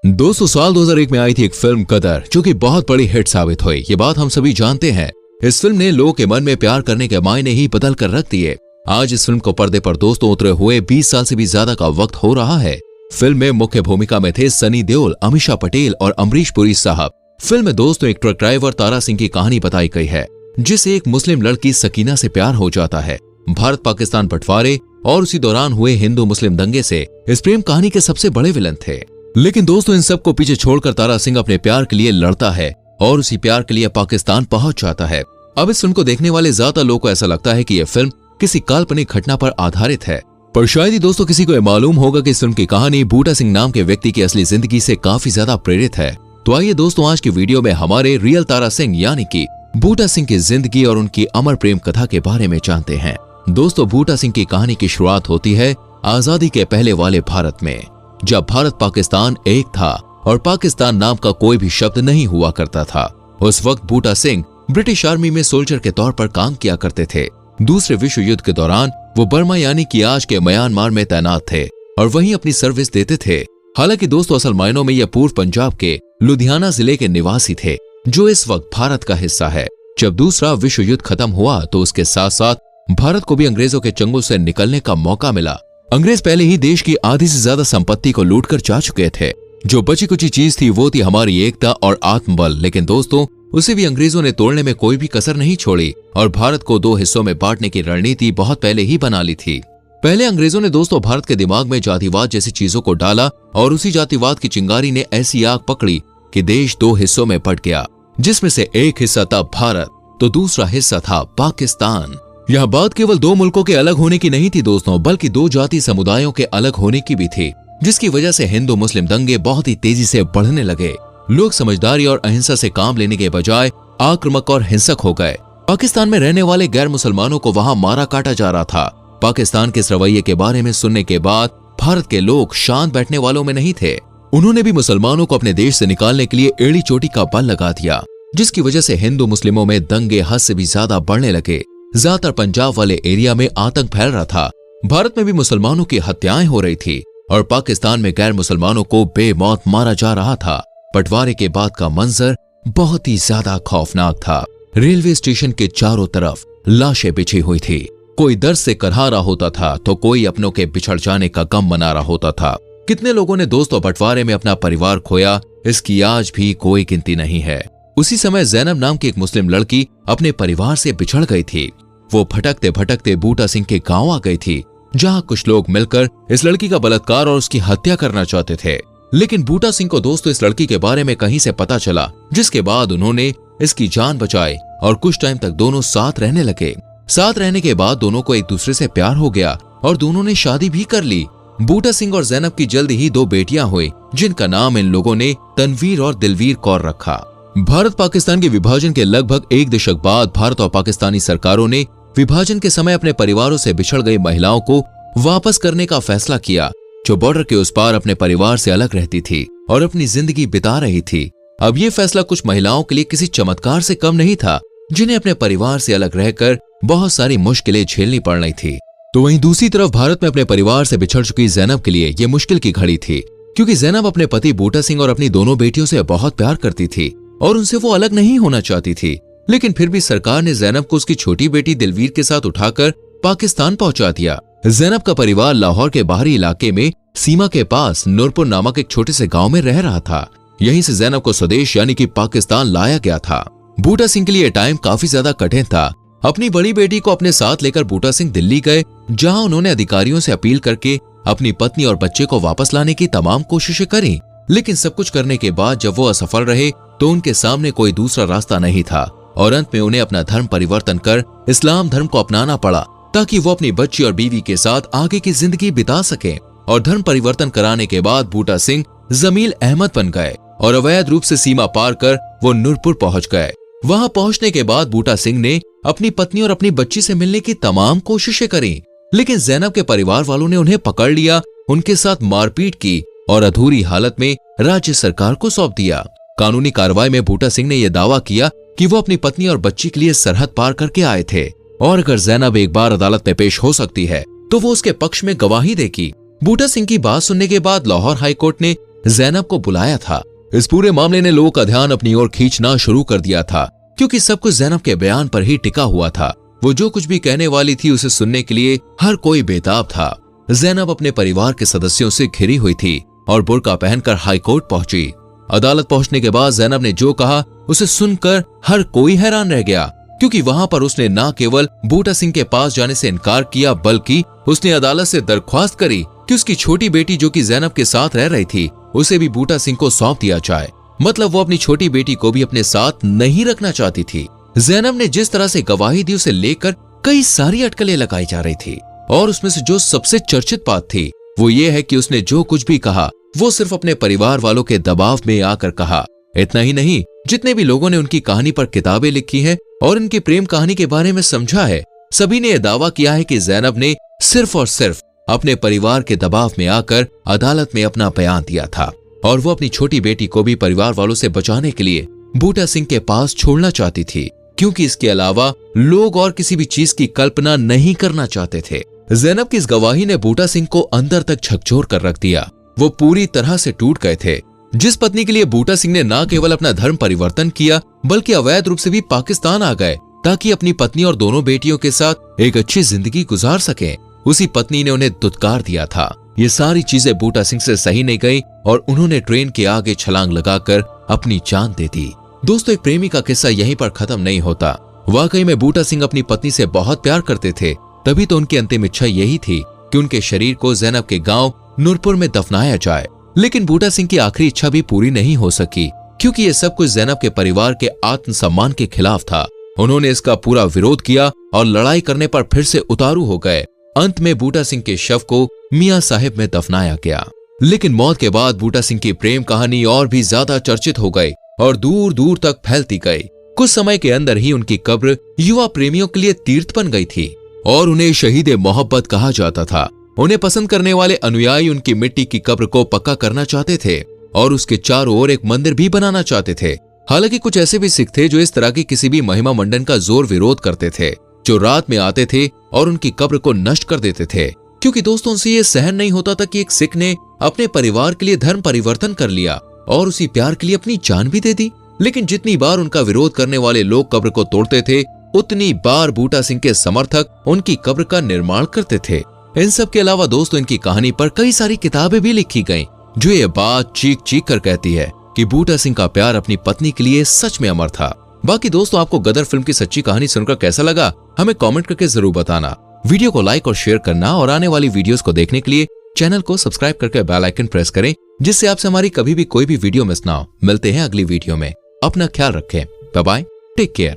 दोस्तों, साल 2001 में आई थी एक फिल्म कदर, जो कि बहुत बड़ी हिट साबित हुई। ये बात हम सभी जानते हैं। इस फिल्म ने लोगों के मन में प्यार करने के मायने ही बदल कर रख दिए। आज इस फिल्म को पर्दे पर दोस्तों उतरे हुए 20 साल से भी ज्यादा का वक्त हो रहा है। फिल्म में मुख्य भूमिका में थे सनी देओल, अमीषा पटेल और अमरीश पुरी साहब। फिल्म में दोस्तों एक ट्रक ड्राइवर तारा सिंह की कहानी बताई गई है, जिसे एक मुस्लिम लड़की सकीना से प्यार हो जाता है। भारत पाकिस्तान बंटवारे और उसी दौरान हुए हिंदू मुस्लिम दंगे से इस प्रेम कहानी के सबसे बड़े विलन थे। लेकिन दोस्तों, इन सब को पीछे छोड़कर तारा सिंह अपने प्यार के लिए लड़ता है और उसी प्यार के लिए पाकिस्तान पहुंच जाता है। अब इस फिल्म को देखने वाले ज्यादा लोगों को ऐसा लगता है कि यह फिल्म किसी काल्पनिक घटना पर आधारित है, पर शायद ही दोस्तों किसी को यह मालूम होगा कि इस फिल्म की कहानी बूटा सिंह नाम के व्यक्ति की असली जिंदगी से काफी ज्यादा प्रेरित है। तो आइए दोस्तों, आज की वीडियो में हमारे रियल तारा सिंह यानी कि बूटा सिंह की जिंदगी और उनकी अमर प्रेम कथा के बारे में जानते हैं। दोस्तों, बूटा सिंह की कहानी की शुरुआत होती है आजादी के पहले वाले भारत में, जब भारत पाकिस्तान एक था और पाकिस्तान नाम का कोई भी शब्द नहीं हुआ करता था। उस वक्त बूटा सिंह ब्रिटिश आर्मी में सोल्जर के तौर पर काम किया करते थे। दूसरे विश्व युद्ध के दौरान वो बर्मा यानी कि आज के म्यांमार में तैनात थे और वहीं अपनी सर्विस देते थे। हालांकि दोस्तों, असल मायनों में यह पूर्व पंजाब के लुधियाना जिले के निवासी थे, जो इस वक्त भारत का हिस्सा है। जब दूसरा विश्व युद्ध खत्म हुआ तो उसके साथ साथ भारत को भी अंग्रेजों के चंगुल से निकलने का मौका मिला। अंग्रेज पहले ही देश की आधी से ज्यादा संपत्ति को लूटकर जा चुके थे। जो बची कुची चीज थी वो थी हमारी एकता और आत्मबल। लेकिन दोस्तों, उसे भी अंग्रेजों ने तोड़ने में कोई भी कसर नहीं छोड़ी और भारत को दो हिस्सों में बांटने की रणनीति बहुत पहले ही बना ली थी। पहले अंग्रेजों ने दोस्तों भारत के दिमाग में जातिवाद जैसी चीजों को डाला और उसी जातिवाद की चिंगारी ने ऐसी आग पकड़ी कि देश दो हिस्सों में बट गया, जिसमें से एक हिस्सा था भारत तो दूसरा हिस्सा था पाकिस्तान। यह बात केवल दो मुल्कों के अलग होने की नहीं थी दोस्तों, बल्कि दो जाति समुदायों के अलग होने की भी थी, जिसकी वजह से हिंदू मुस्लिम दंगे बहुत ही तेजी से बढ़ने लगे। लोग समझदारी और अहिंसा से काम लेने के बजाय आक्रामक और हिंसक हो गए। पाकिस्तान में रहने वाले गैर मुसलमानों को वहां मारा काटा जा रहा था। पाकिस्तान के इस रवैये के बारे में सुनने के बाद भारत के लोग शांत बैठने वालों में नहीं थे। उन्होंने भी मुसलमानों को अपने देश से निकालने के लिए एड़ी चोटी का बल लगा दिया, जिसकी वजह से हिंदू मुस्लिमों में दंगे हद से भी ज्यादा बढ़ने लगे। ज्यादातर पंजाब वाले एरिया में आतंक फैल रहा था। भारत में भी मुसलमानों की हत्याएं हो रही थी और पाकिस्तान में गैर मुसलमानों को बेमौत मारा जा रहा था। बंटवारे के बाद का मंजर बहुत ही ज्यादा खौफनाक था। रेलवे स्टेशन के चारों तरफ लाशें बिछी हुई थी। कोई दर्द से करहा रहा होता था तो कोई अपनों के बिछड़ जाने का गम मना रहा होता था। कितने लोगों ने दोस्तों बंटवारे में अपना परिवार खोया, इसकी आज भी कोई गिनती नहीं है। उसी समय जैनब नाम की एक मुस्लिम लड़की अपने परिवार से बिछड़ गई थी। वो भटकते भटकते बूटा सिंह के गांव आ गई थी, जहां कुछ लोग मिलकर इस लड़की का बलात्कार और उसकी हत्या करना चाहते थे। लेकिन बूटा सिंह को दोस्तों इस लड़की के बारे में कहीं से पता चला, जिसके बाद उन्होंने इसकी जान बचाई और कुछ टाइम तक दोनों साथ रहने लगे। साथ रहने के बाद दोनों को एक दूसरे से प्यार हो गया और दोनों ने शादी भी कर ली। बूटा सिंह और जैनब की जल्द ही दो बेटियां हुई, जिनका नाम इन लोगों ने तनवीर और दिलवीर कौर रखा। भारत पाकिस्तान के विभाजन के लगभग एक दशक बाद भारत और पाकिस्तानी सरकारों ने विभाजन के समय अपने परिवारों से बिछड़ गई महिलाओं को वापस करने का फैसला किया, जो बॉर्डर के उस पार अपने परिवार से अलग रहती थी और अपनी जिंदगी बिता रही थी। अब ये फैसला कुछ महिलाओं के लिए किसी चमत्कार से कम नहीं था, जिन्हें अपने परिवार से अलग रहकर बहुत सारी मुश्किलें झेलनी पड़ रही थी। तो वहीं दूसरी तरफ भारत में अपने परिवार से बिछड़ चुकी जैनब के लिए ये मुश्किल की घड़ी थी, क्योंकि जैनब अपने पति बूटा सिंह और अपनी दोनों बेटियों से बहुत प्यार करती थी और उनसे वो अलग नहीं होना चाहती थी। लेकिन फिर भी सरकार ने जैनब को उसकी छोटी बेटी दिलवीर के साथ उठाकर पाकिस्तान पहुंचा दिया। जैनब का परिवार लाहौर के बाहरी इलाके में सीमा के पास नूरपुर नामक एक छोटे से गांव में रह रहा था। यहीं से जैनब को स्वदेश यानी कि पाकिस्तान लाया गया था। बूटा सिंह के लिए टाइम काफी ज्यादा कठिन था। अपनी बड़ी बेटी को अपने साथ लेकर बूटा सिंह दिल्ली गए, जहां उन्होंने अधिकारियों से अपील करके अपनी पत्नी और बच्चे को वापस लाने की तमाम कोशिशें करी। लेकिन सब कुछ करने के बाद जब वो असफल रहे तो उनके सामने कोई दूसरा रास्ता नहीं था और अंत में उन्हें अपना धर्म परिवर्तन कर इस्लाम धर्म को अपनाना पड़ा, ताकि वो अपनी बच्ची और बीवी के साथ आगे की जिंदगी बिता सके। और धर्म परिवर्तन कराने के बाद बूटा सिंह जमील अहमद बन गए और अवैध रूप से सीमा पार कर वो नूरपुर पहुंच गए। वहां पहुंचने के बाद बूटा सिंह ने अपनी पत्नी और अपनी बच्ची से मिलने की तमाम कोशिशें करी, लेकिन जैनब के परिवार वालों ने उन्हें पकड़ लिया, उनके साथ मारपीट की और अधूरी हालत में राज्य सरकार को सौंप दिया। कानूनी कार्रवाई में बूटा सिंह ने यह दावा किया कि वो अपनी पत्नी और बच्ची के लिए सरहद पार करके आए थे और अगर जैनब एक बार अदालत में पेश हो सकती है तो वो उसके पक्ष में गवाही देगी। बूटा सिंह की बात सुनने के बाद लाहौर हाईकोर्ट ने जैनब को बुलाया था। इस पूरे मामले ने लोगों का ध्यान अपनी ओर खींचना शुरू कर दिया था, क्योंकि सब कुछ जैनब के बयान पर ही टिका हुआ था। वो जो कुछ भी कहने वाली थी उसे सुनने के लिए हर कोई बेताब था। जैनब अपने परिवार के सदस्यों से घिरी हुई थी और बुर्का पहनकर हाई कोर्ट पहुंची। अदालत पहुंचने के बाद जैनब ने जो कहा उसे सुनकर हर कोई हैरान रह गया, क्योंकि वहां पर उसने न केवल बूटा सिंह के पास जाने से इनकार किया, बल्कि उसने अदालत से दरख्वास्त करी कि उसकी छोटी बेटी जो कि जैनब के साथ रह रही थी उसे भी बूटा सिंह को सौंप दिया जाए। मतलब वो अपनी छोटी बेटी को भी अपने साथ नहीं रखना चाहती थी। जैनब ने जिस तरह से गवाही दी उसे लेकर कई सारी अटकलें लगाई जा रही थी, और उसमें से जो सबसे चर्चित बात थी वो ये है कि उसने जो कुछ भी कहा वो सिर्फ अपने परिवार वालों के दबाव में आकर कहा। इतना ही नहीं, जितने भी लोगों ने उनकी कहानी पर किताबें लिखी हैं और इनकी प्रेम कहानी के बारे में समझा है, सभी ने यह दावा किया है कि जैनब ने सिर्फ और सिर्फ अपने परिवार के दबाव में आकर अदालत में अपना बयान दिया था, और वो अपनी छोटी बेटी को भी परिवार वालों से बचाने के लिए बूटा सिंह के पास छोड़ना चाहती थी, क्योंकि इसके अलावा लोग और किसी भी चीज की कल्पना नहीं करना चाहते थे। जैनब की इस गवाही ने बूटा सिंह को अंदर तक झकझोर कर रख दिया। वो पूरी तरह से टूट गए थे। जिस पत्नी के लिए बूटा सिंह ने न केवल अपना धर्म परिवर्तन किया, बल्कि अवैध रूप से भी पाकिस्तान आ गए ताकि अपनी पत्नी और दोनों बेटियों के साथ एक अच्छी जिंदगी गुजार सकें, उसी पत्नी ने उन्हें दुत्कार दिया था। ये सारी चीजें बूटा सिंह से सही नहीं गई और उन्होंने ट्रेन के आगे छलांग लगाकर अपनी जान दे दी। दोस्तों, एक प्रेमी का किस्सा यहीं पर खत्म नहीं होता। वाकई में बूटा सिंह अपनी पत्नी से बहुत प्यार करते थे, तभी तो उनकी अंतिम इच्छा यही थी कि उनके शरीर को जैनब के गांव नूरपुर में दफनाया जाए। लेकिन बूटा सिंह की आखिरी इच्छा भी पूरी नहीं हो सकी, क्योंकि ये सब कुछ जैनब के परिवार के आत्मसम्मान के खिलाफ था। उन्होंने इसका पूरा विरोध किया और लड़ाई करने पर फिर से उतारू हो गए। अंत में बूटा सिंह के शव को मियां साहिब में दफनाया गया। लेकिन मौत के बाद बूटा सिंह की प्रेम कहानी और भी ज्यादा चर्चित हो गई और दूर दूर तक फैलती गई। कुछ समय के अंदर ही उनकी कब्र युवा प्रेमियों के लिए तीर्थ बन गई थी और उन्हें शहीद मोहब्बत कहा जाता था। उन्हें पसंद करने वाले अनुयायी उनकी मिट्टी की कब्र को पक्का करना चाहते थे और उसके चारों ओर एक मंदिर भी बनाना चाहते थे। हालांकि कुछ ऐसे भी सिख थे जो इस तरह की किसी भी महिमा मंडन का जोर विरोध करते थे, जो रात में आते थे और उनकी कब्र को नष्ट कर देते थे, क्योंकि दोस्तों से ये सहन नहीं होता था कि एक सिख ने अपने परिवार के लिए धर्म परिवर्तन कर लिया और उसी प्यार के लिए अपनी जान भी दे दी। लेकिन जितनी बार उनका विरोध करने वाले लोग कब्र को तोड़ते थे, उतनी बार बूटा सिंह के समर्थक उनकी कब्र का निर्माण करते थे। इन सब के अलावा दोस्तों, इनकी कहानी पर कई सारी किताबें भी लिखी गईं, जो ये बात चीख चीख कर कहती है कि बूटा सिंह का प्यार अपनी पत्नी के लिए सच में अमर था। बाकी दोस्तों, आपको गदर फिल्म की सच्ची कहानी सुनकर कैसा लगा, हमें कमेंट करके जरूर बताना। वीडियो को लाइक और शेयर करना और आने वाली वीडियोस को देखने के लिए चैनल को सब्सक्राइब करके बेल आइकन प्रेस करें, जिससे आपसे हमारी कभी भी कोई भी वीडियो मिस ना हो। मिलते हैं अगली वीडियो में। अपना ख्याल रखें। Bye bye, take care.